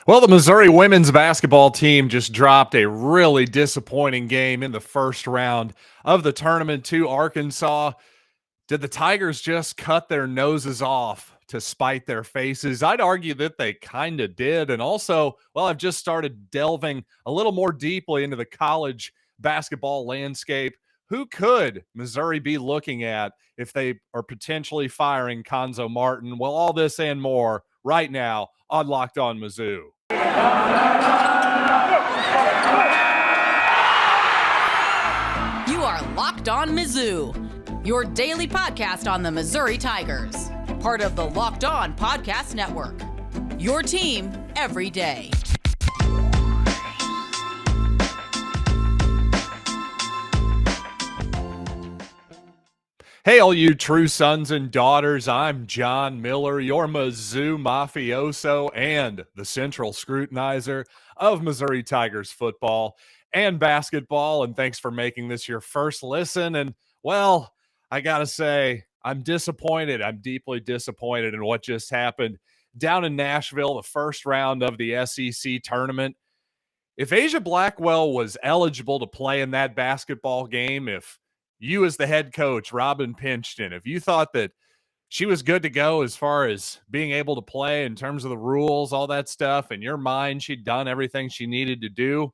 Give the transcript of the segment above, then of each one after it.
Well, the Missouri women's basketball team just dropped a really disappointing game in the first round of the tournament to Arkansas. Did the Tigers just cut their noses off to spite their faces? I'd argue that they kind of did. And also, well, I've just started delving a little more deeply into the college basketball landscape. Who could Missouri be looking at if they are potentially firing Konzo Martin? Well, all this and more right now on Locked On Mizzou. You are Locked On Mizzou, your daily podcast on the Missouri Tigers, part of the Locked On Podcast Network, your team every day. Hey, all you true sons and daughters, I'm John Miller, your Mizzou mafioso and the central scrutinizer of Missouri Tigers football and basketball, and thanks for making this your first listen. And, well, I gotta say, I'm disappointed. I'm deeply disappointed in what just happened down in Nashville, the first round of the SEC tournament. If Asia Blackwell was eligible to play in that basketball game, if you as the head coach, Robin Pinchton, if you thought that she was good to go as far as being able to play in terms of the rules, all that stuff, in your mind, she'd done everything she needed to do,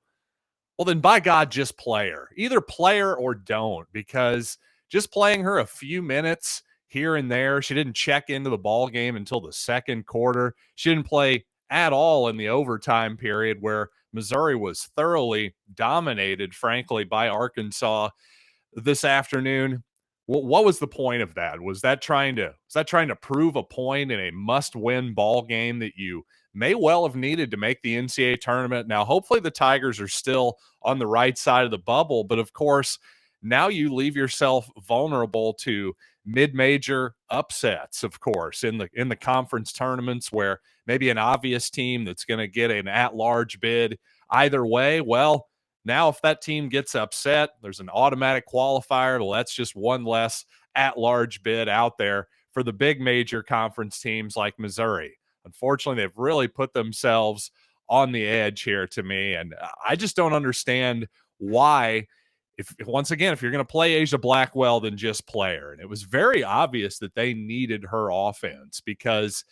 well, then by God, just play her. Either play her or don't, because just playing her a few minutes here and there, she didn't check into the ball game until the second quarter. She didn't play at all in the overtime period where Missouri was thoroughly dominated, frankly, by Arkansas this afternoon. What was the point of that? Was that trying to prove a point in a must-win ball game that you may well have needed to make the NCAA tournament? Now, hopefully the Tigers are still on the right side of the bubble, but of course, now you leave yourself vulnerable to mid-major upsets, of course, in the conference tournaments where maybe an obvious team that's going to get an at-large bid either way. Well, now, if that team gets upset, there's an automatic qualifier. Well, that's just one less at-large bid out there for the big major conference teams like Missouri. Unfortunately, they've really put themselves on the edge here to me, and I just don't understand why. If once again, if you're going to play Asia Blackwell, then just play her. And it was very obvious that they needed her offense because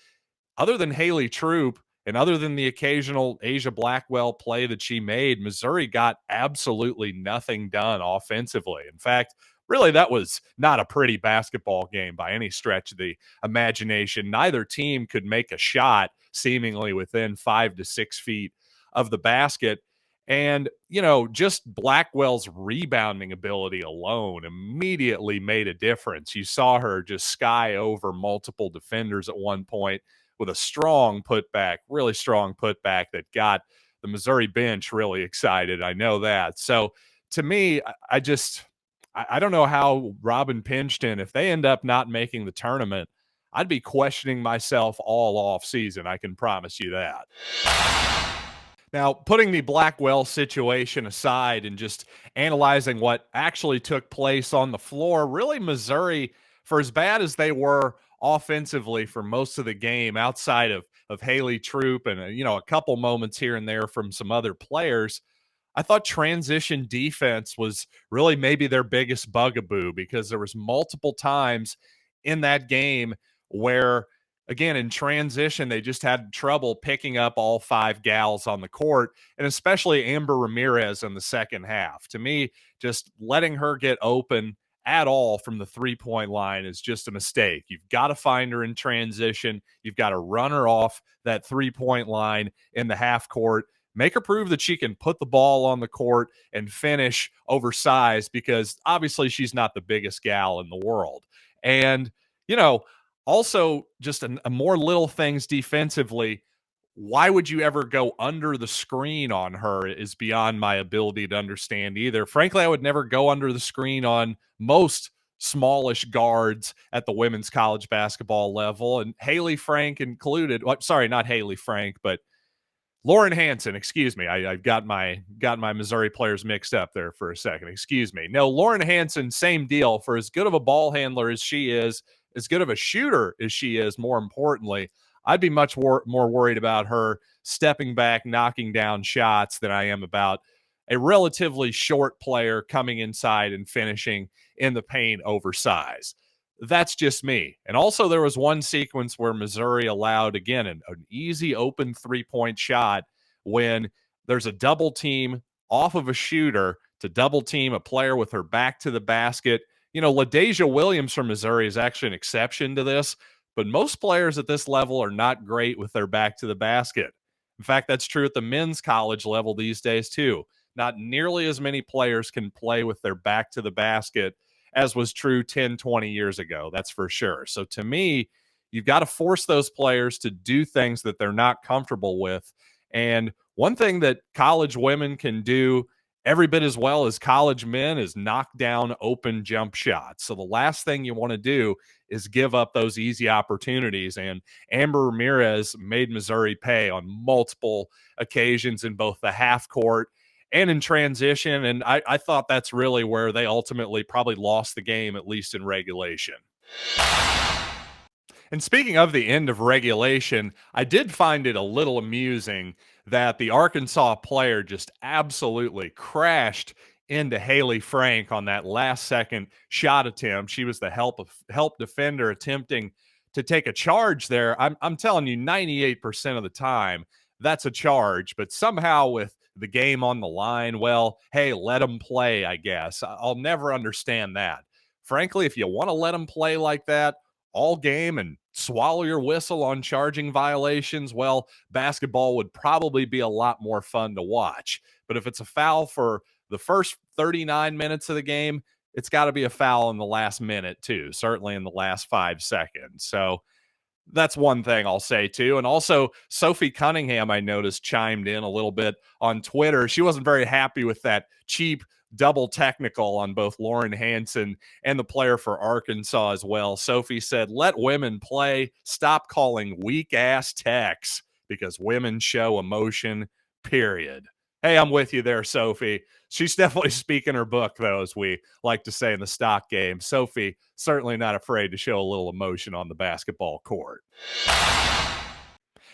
other than Haley Troop and other than the occasional Asia Blackwell play that she made, Missouri got absolutely nothing done offensively. In fact, really, that was not a pretty basketball game by any stretch of the imagination. Neither team could make a shot seemingly within 5 to 6 feet of the basket. And, just Blackwell's rebounding ability alone immediately made a difference. You saw her just sky over multiple defenders at one point with a strong putback, really strong putback that got the Missouri bench really excited. I know that. So to me, I don't know how Robin Pinchton, if they end up not making the tournament, I'd be questioning myself all off season. I can promise you that. Now, putting the Blackwell situation aside and just analyzing what actually took place on the floor, really Missouri, for as bad as they were offensively for most of the game, outside of Haley Troop and a couple moments here and there from some other players, I thought transition defense was really maybe their biggest bugaboo because there was multiple times in that game where, again, in transition, they just had trouble picking up all five gals on the court, and especially Amber Ramirez in the second half. To me, just letting her get open at all from the three-point line is just a mistake. You've got to find her in transition. You've got to run her off that three-point line in the half court. Make her prove that she can put the ball on the court and finish oversized, because obviously she's not the biggest gal in the world. And, also just a more little things defensively. Why would you ever go under the screen on her is beyond my ability to understand either. Frankly, I would never go under the screen on most smallish guards at the women's college basketball level, and Haley Frank included. Well, sorry, not Haley Frank, but Lauren Hansen, excuse me. I've got my Missouri players mixed up there for a second. Excuse me. No, Lauren Hansen, same deal. For as good of a ball handler as she is, as good of a shooter as she is, more importantly, I'd be much more worried about her stepping back, knocking down shots than I am about a relatively short player coming inside and finishing in the paint oversized. That's just me. And also, there was one sequence where Missouri allowed, again, an easy open 3-point shot when there's a double team off of a shooter to double team a player with her back to the basket. LaDasia Williams from Missouri is actually an exception to this, but most players at this level are not great with their back to the basket. In fact, that's true at the men's college level these days, too. Not nearly as many players can play with their back to the basket as was true 10, 20 years ago. That's for sure. So to me, you've got to force those players to do things that they're not comfortable with. And one thing that college women can do every bit as well as college men is knock down open jump shots. So the last thing you want to do is give up those easy opportunities. And Amber Ramirez made Missouri pay on multiple occasions in both the half court and in transition. And I thought that's really where they ultimately probably lost the game, at least in regulation. And speaking of the end of regulation, I did find it a little amusing that the Arkansas player just absolutely crashed into Haley Frank on that last second shot attempt. She was the help defender attempting to take a charge there. I'm telling you, 98% of the time, that's a charge. But somehow with the game on the line, well, hey, let them play, I guess. I'll never understand that. Frankly, if you want to let them play like that all game and swallow your whistle on charging violations, well, basketball would probably be a lot more fun to watch. But if it's a foul for the first 39 minutes of the game, it's got to be a foul in the last minute too, certainly in the last 5 seconds. So that's one thing I'll say too. And also, Sophie Cunningham, I noticed, chimed in a little bit on Twitter. She wasn't very happy with that cheap double technical on both Lauren Hansen and the player for Arkansas as well. Sophie said, let women play. Stop calling weak ass techs because women show emotion, period. Hey, I'm with you there, Sophie. She's definitely speaking her book, though, as we like to say in the stock game. Sophie, certainly not afraid to show a little emotion on the basketball court.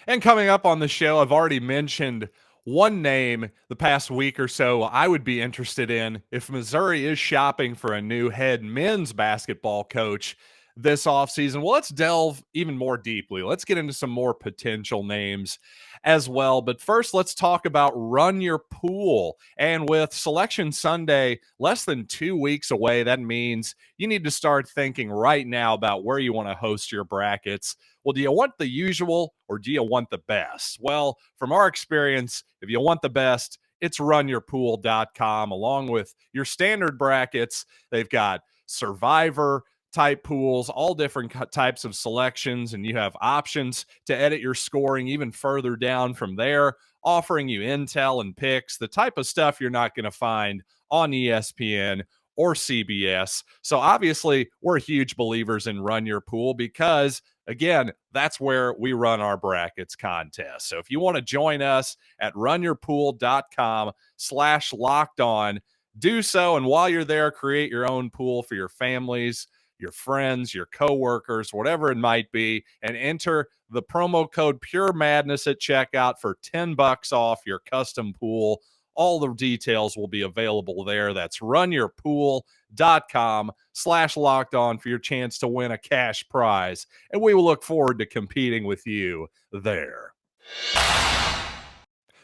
And coming up on the show, I've already mentioned one name the past week or so I would be interested in if Missouri is shopping for a new head men's basketball coach this offseason. Well, let's delve even more deeply. Let's get into some more potential names as well. But first, let's talk about Run Your Pool. And with Selection Sunday less than 2 weeks away, that means you need to start thinking right now about where you want to host your brackets. Well, do you want the usual or do you want the best? Well, from our experience, if you want the best, it's runyourpool.com. Along with your standard brackets, they've got Survivor type pools, all different types of selections, and you have options to edit your scoring even further down from there, offering you intel and picks, the type of stuff you're not going to find on ESPN or CBS. So obviously, we're huge believers in Run Your Pool because, again, that's where we run our brackets contest. So if you want to join us at runyourpool.com/lockedon, do so. And while you're there, create your own pool for your families, your friends, your coworkers, whatever it might be, and enter the promo code Pure Madness at checkout for $10 off your custom pool. All the details will be available there. That's runyourpool.com/lockedon for your chance to win a cash prize. And we will look forward to competing with you there.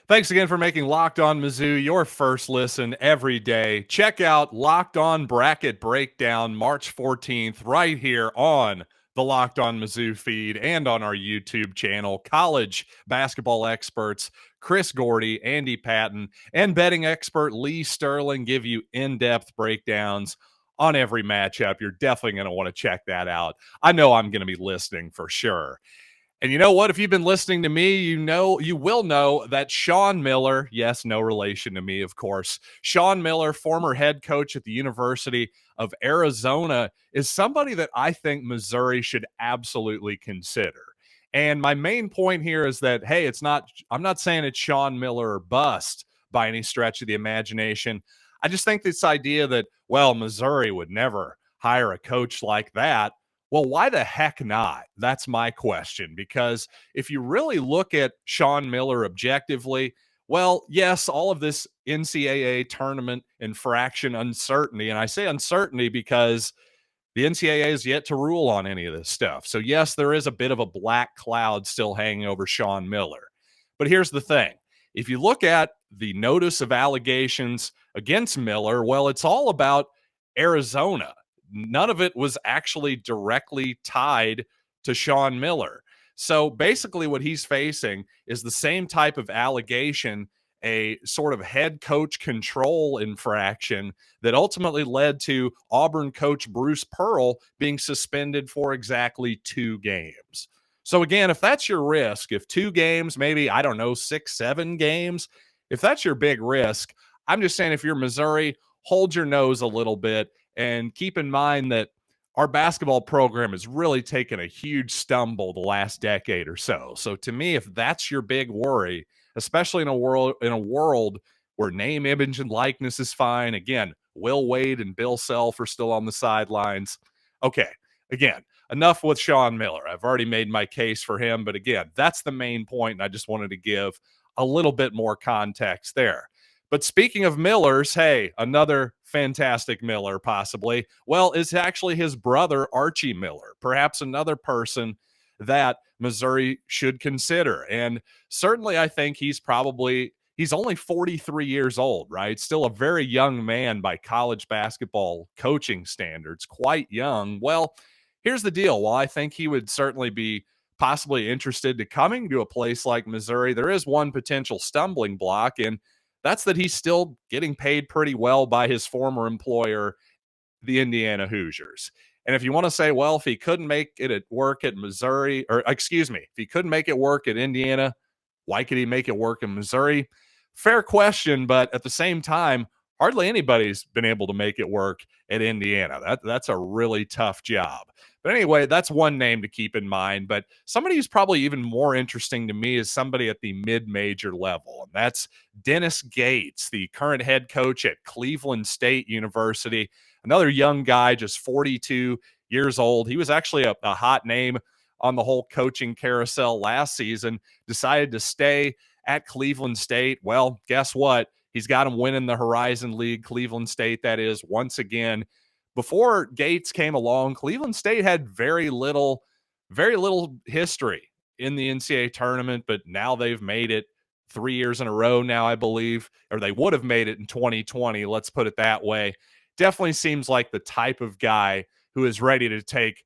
Thanks again for making Locked On Mizzou your first listen every day. Check out Locked On Bracket Breakdown March 14th right here on the Locked On Mizzou feed and on our YouTube channel. College basketball experts Chris Gordy, Andy Patton, and betting expert Lee Sterling give you in-depth breakdowns on every matchup. You're definitely going to want to check that out. I know I'm going to be listening for sure. And you know what? If you've been listening to me, you will know that Sean Miller, yes, no relation to me, of course, Sean Miller, former head coach at the University of Arizona, is somebody that I think Missouri should absolutely consider. And my main point here is that, hey, I'm not saying it's Sean Miller or bust by any stretch of the imagination. I just think this idea that, well, Missouri would never hire a coach like that. Well, why the heck not? That's my question. Because if you really look at Sean Miller objectively, well, yes, all of this NCAA tournament infraction uncertainty, and I say uncertainty because the NCAA is yet to rule on any of this stuff. So, yes, there is a bit of a black cloud still hanging over Sean Miller. But here's the thing. If you look at the notice of allegations against Miller, well, it's all about Arizona. None of it was actually directly tied to Sean Miller. So basically, what he's facing is the same type of allegation, a sort of head coach control infraction that ultimately led to Auburn coach Bruce Pearl being suspended for exactly 2 games. So again, if that's your risk, if 2 games, maybe, I don't know, 6, 7 games, if that's your big risk, I'm just saying if you're Missouri, hold your nose a little bit and keep in mind that our basketball program has really taken a huge stumble the last decade or so. So to me, if that's your big worry, especially in a world where name, image, and likeness is fine. Again, Will Wade and Bill Self are still on the sidelines. Okay, again, enough with Sean Miller. I've already made my case for him, but again, that's the main point, and I just wanted to give a little bit more context there. But speaking of Millers, hey, another fantastic Miller possibly, well, is actually his brother, Archie Miller, perhaps another person that Missouri should consider. And certainly I think he's only 43 years old, right? Still a very young man by college basketball coaching standards, quite young. Well, here's the deal. While I think he would certainly be possibly interested to coming to a place like Missouri, there is one potential stumbling block, and that's that he's still getting paid pretty well by his former employer, the Indiana Hoosiers. And if you want to say, well, if he couldn't make it at work at Missouri, or excuse me, if he couldn't make it work at Indiana, why could he make it work in Missouri? Fair question, but at the same time, hardly anybody's been able to make it work at Indiana. That's a really tough job. But anyway, that's one name to keep in mind. But somebody who's probably even more interesting to me is somebody at the mid-major level, and that's Dennis Gates, the current head coach at Cleveland State University. Another young guy, just 42 years old. He was actually a hot name on the whole coaching carousel last season, decided to stay at Cleveland State. Well, guess what? He's got him winning the Horizon League, Cleveland State, that is, once again. Before Gates came along, Cleveland State had very little history in the NCAA tournament, but now they've made it 3 years in a row now, I believe, or they would have made it in 2020. Let's put it that way. Definitely seems like the type of guy who is ready to take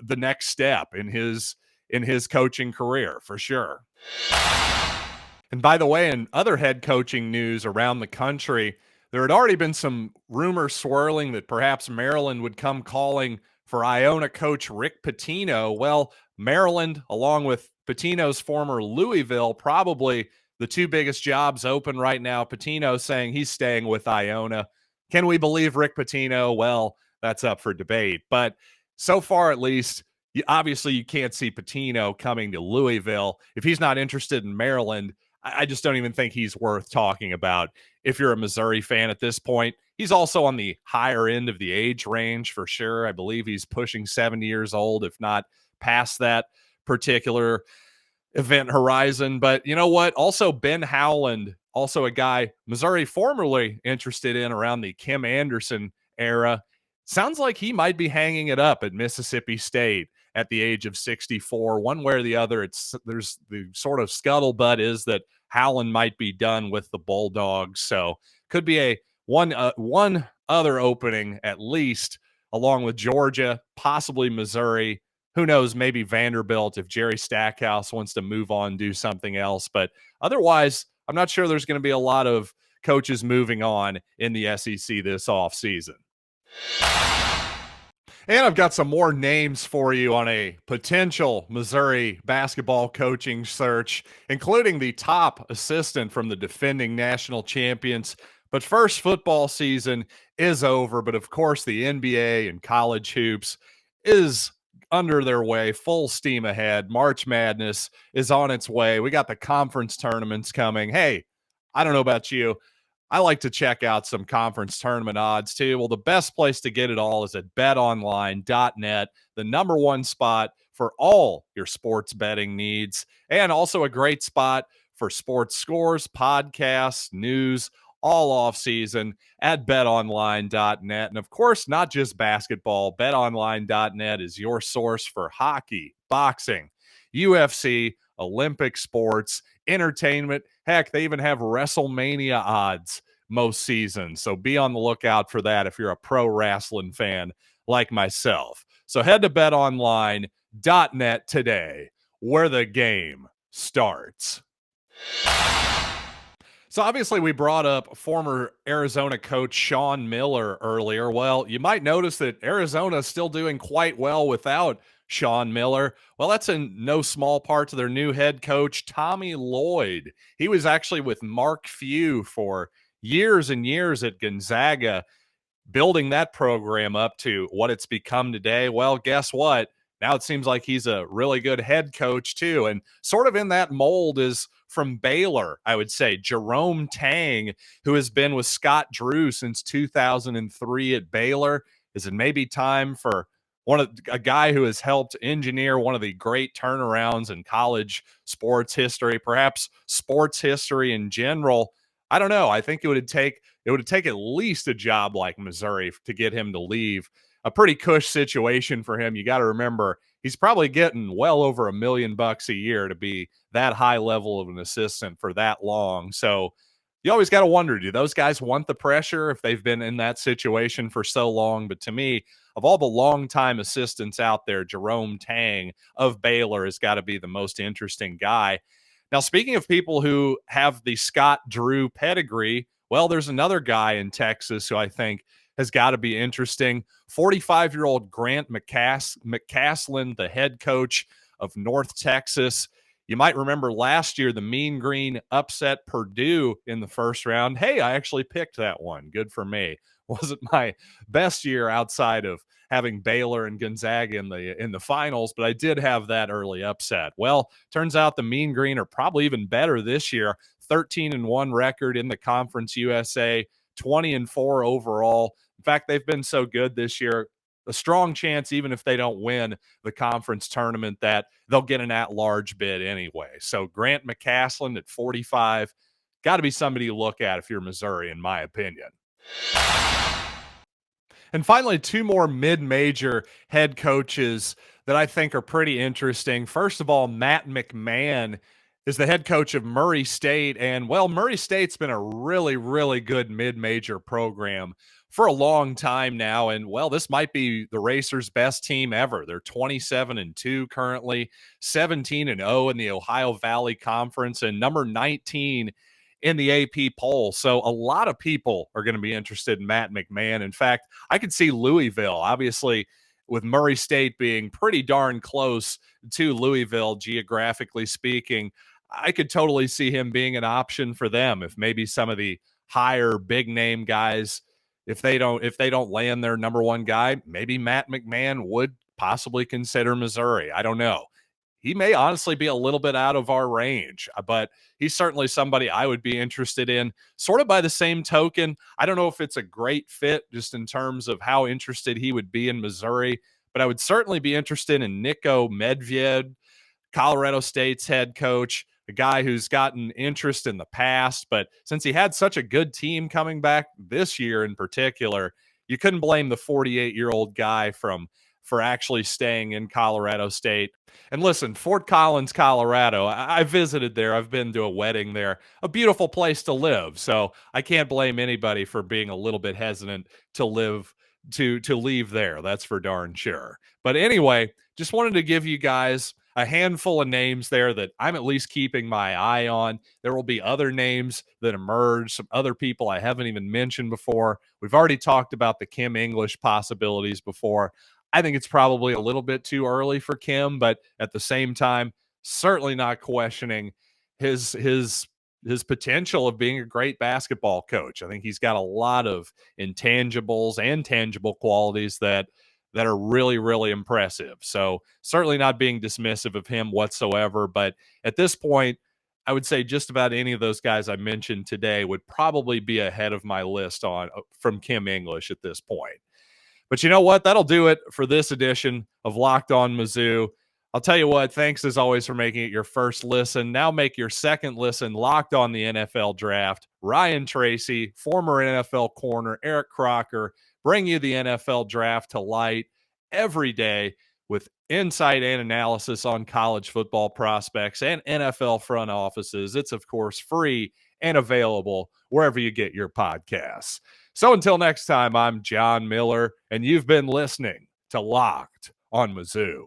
the next step in his coaching career, for sure. And by the way, in other head coaching news around the country, there had already been some rumors swirling that perhaps Maryland would come calling for Iona coach Rick Pitino. Well, Maryland, along with Pitino's former Louisville, probably the 2 biggest jobs open right now. Pitino saying he's staying with Iona. Can we believe Rick Pitino? Well, that's up for debate. But so far, at least, obviously you can't see Pitino coming to Louisville. If he's not interested in Maryland, I just don't even think he's worth talking about if you're a Missouri fan at this point. He's also on the higher end of the age range for sure. I believe he's pushing 70 years old, if not past that particular event horizon. But you know what? Also, Ben Howland, also a guy Missouri formerly interested in around the Kim Anderson era. Sounds like he might be hanging it up at Mississippi State at the age of 64. One way or the other, there's the sort of scuttlebutt is that Howland might be done with the Bulldogs. So could be one other opening at least, along with Georgia, possibly Missouri. Who knows, maybe Vanderbilt if Jerry Stackhouse wants to move on and do something else. But otherwise, I'm not sure there's going to be a lot of coaches moving on in the SEC this offseason. And I've got some more names for you on a potential Missouri basketball coaching search, including the top assistant from the defending national champions. But first, football season is over. But of course, the NBA and college hoops is under their way, full steam ahead. March Madness is on its way. We got the conference tournaments coming. Hey, I don't know about you. I like to check out some conference tournament odds too. Well, the best place to get it all is at betonline.net, the number one spot for all your sports betting needs, and also a great spot for sports scores, podcasts, news, all off season at betonline.net. And of course, not just basketball, betonline.net is your source for hockey, boxing, UFC, Olympic sports, entertainment. Heck, they even have WrestleMania odds most seasons. So be on the lookout for that if you're a pro wrestling fan like myself. So head to betonline.net today, where the game starts. So obviously we brought up former Arizona coach Sean Miller earlier. Well, you might notice that Arizona is still doing quite well without Sean Miller. Well, that's in no small part to their new head coach, Tommy Lloyd. He was actually with Mark Few for years and years at Gonzaga, building that program up to what it's become today. Well, guess what? Now it seems like he's a really good head coach too. And sort of in that mold is from Baylor, I would say, Jerome Tang, who has been with Scott Drew since 2003 at Baylor. Is it maybe time for a guy who has helped engineer one of the great turnarounds in college sports history, perhaps sports history in general? I don't know. I think it would take at least a job like Missouri to get him to leave. A pretty cush situation for him. You got to remember, he's probably getting well over $1 million a year to be that high level of an assistant for that long. So you always got to wonder, do those guys want the pressure if they've been in that situation for so long? But to me, of all the longtime assistants out there, Jerome Tang of Baylor has got to be the most interesting guy. Now, speaking of people who have the Scott Drew pedigree, well, there's another guy in Texas who I think has got to be interesting. 45-year-old Grant McCasland, the head coach of North Texas. You might remember last year the Mean Green upset Purdue in the first round. Hey, I actually picked that one. Good for me. Wasn't my best year outside of having Baylor and Gonzaga in the finals, but I did have that early upset. Well, turns out the Mean Green are probably even better this year. 13-1 record in the Conference USA, 20-4 overall. In fact, they've been so good this year, a strong chance, even if they don't win the conference tournament, that they'll get an at-large bid anyway. So Grant McCasland at 45, got to be somebody you look at if you're Missouri, in my opinion. And finally, two more mid-major head coaches that I think are pretty interesting. First of all, Matt McMahon is the head coach of Murray State. And, well, Murray State's been a really, really good mid-major program for a long time now. And, well, this might be the Racers' best team ever. They're 27-2 currently, 17-0 in the Ohio Valley Conference, and number 19 in the AP poll. So a lot of people are going to be interested in Matt McMahon. In fact, I could see Louisville, obviously, with Murray State being pretty darn close to Louisville, geographically speaking. I could totally see him being an option for them if maybe some of the higher big name guys, if they don't land their number one guy, maybe Matt McMahon would possibly consider Missouri. I don't know. He may honestly be a little bit out of our range, but he's certainly somebody I would be interested in. Sort of by the same token, I don't know if it's a great fit just in terms of how interested he would be in Missouri, but I would certainly be interested in Nico Medved, Colorado State's head coach, a guy who's gotten interest in the past, but since he had such a good team coming back this year in particular, you couldn't blame the 48-year-old guy for actually staying in Colorado State. And listen, Fort Collins, Colorado, I visited there. I've been to a wedding there. A beautiful place to live. So I can't blame anybody for being a little bit hesitant to leave there. That's for darn sure. But anyway, just wanted to give you guys a handful of names there that I'm at least keeping my eye on. There will be other names that emerge, some other people I haven't even mentioned before. We've already talked about the Kim English possibilities before. I think it's probably a little bit too early for Kim, but at the same time, certainly not questioning his potential of being a great basketball coach. I think he's got a lot of intangibles and tangible qualities that are really, really impressive. So certainly not being dismissive of him whatsoever. But at this point, I would say just about any of those guys I mentioned today would probably be ahead of my list on from Kim English at this point. But you know what? That'll do it for this edition of Locked On Mizzou. I'll tell you what, thanks as always for making it your first listen. Now make your second listen Locked On the NFL Draft. Ryan Tracy, former NFL corner, Eric Crocker, bring you the NFL Draft to light every day with insight and analysis on college football prospects and NFL front offices. It's, of course, free and available wherever you get your podcasts. So until next time, I'm John Miller, and you've been listening to Locked on Mizzou.